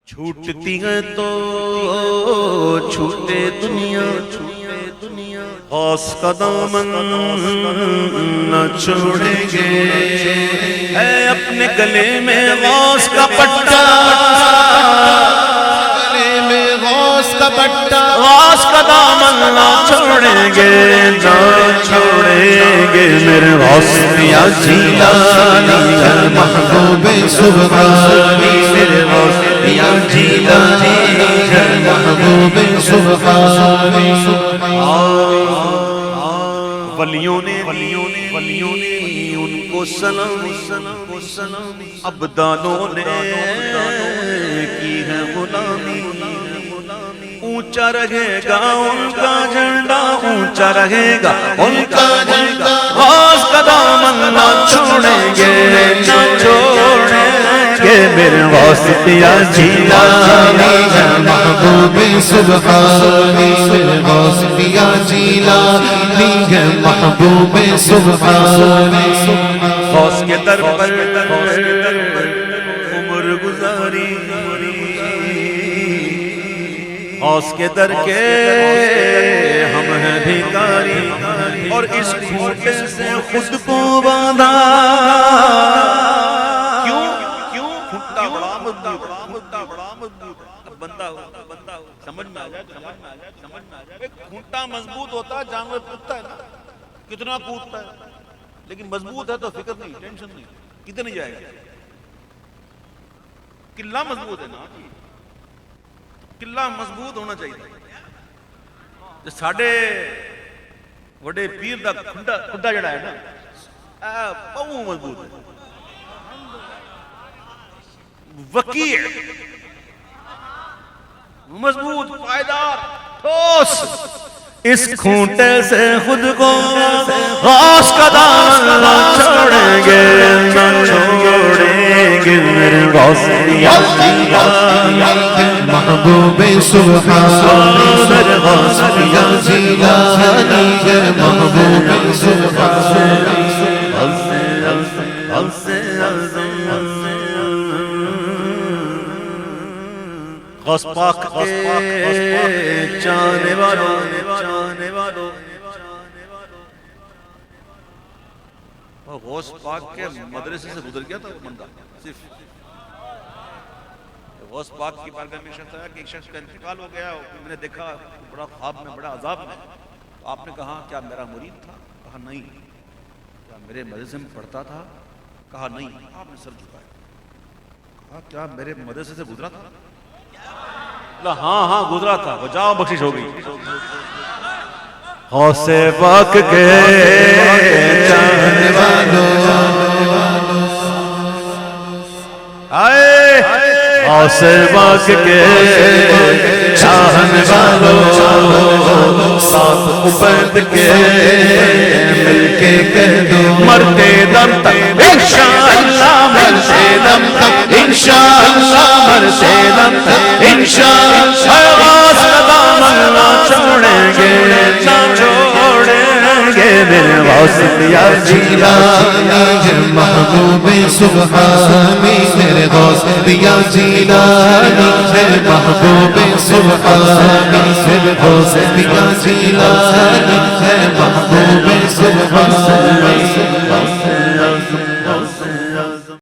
چھوٹتی ہے تو چھوٹے دنیا غوث کا دامن نہ چھوڑیں گے، اے اپنے گلے میں غوث کا پٹا، گلے میں غوث کا پٹا، غوث کا دامن نہ چھوڑیں گے، نہ چھوڑیں گے میرے غوث یا جیلانی محبوب سبحانی، میرے غوث یا جیلانی محبوب سبحانی۔ ولیوں نے ان کو سلام، ابدالوں نے کی ہے غلامی، اونچا رہے گا ان کا جھنڈا، اونچا رہے گا ان کا جھنڈا، غوث کا دامن نہ چھوڑیں گے، نہ چھوڑیں گے میرے غوث یا جیلانی محبوب سبحانی، میرے غوث یا جیلانی ہے محبوب سبحانی۔ غوث کے در پر عمر گزاری، غوث کے در کے ہم ہیں بھکاری، اور اس کھوٹے سے خود کو باندھا، کیوں کھوٹا بڑا مضبوط، بندہ سمجھ میں آ جائے، کھوٹا مضبوط ہوتا ہے، جانور کودتا ہے نا، کتنا کودتا ہے، لیکن مضبوط ہے تو فکر نہیں، ٹینشن نہیں، کتنے جائے گا، قلعہ مضبوط ہے نا، قلعہ مضبوط ہونا چاہیے۔ ساڈے وڈے پیر دا کھڈا جڑا ہے نا، بہت مضبوط ہے، وقیع، مضبوط، پائیدار، ٹھوس۔ اس کھوٹے سے خود کو غوث کا دامن نہ چھوڑیں گے، نہ چھوڑیں گے میرے غوث یا جیلانی محبوب سبحانی، میرے غوث یا جیلانی ہے محبوب سبحانی۔ غوث پاک کے چاہنے والوں، غوث پاک کے مدرسے سے گزر گیا تھا وہ بندہ، صرف غوث پاک کی بارگاہ میں شخص آیا کہ ایک شخص کا انتقال ہو گیا، میں نے دیکھا بڑا خواب میں، بڑا عذاب میں، تو آپ نے کہا کیا میرا مرید تھا؟ کہا نہیں۔ کیا میرے مدرسے میں پڑھتا تھا؟ کہا نہیں۔ آپ نے سر جھکایا، کہا کیا میرے مدرسے سے گزرا تھا؟ ہاں گزرا تھا، وہ جاؤ بخشش ہو گئی۔ غوث پاک کے چاہنے والوں، غوث پاک کے چاہنے والوں، ساتھ عبید کے مل کے کہہ دو مرتے دم تک انشاءاللہ، مرتے دم تک انشاءاللہ، مرتے دم تک انشاءاللہ، غوث کا دامن نہ چھوڑیں گے، نہ چھوڑیں گے میرے غوث یا جیلانی محبوب سبحانی، میرے غوث یا جیلانی ہے محبوب سبحانی، میرے غوث یا جیلانی ہے محبوب سبحانی۔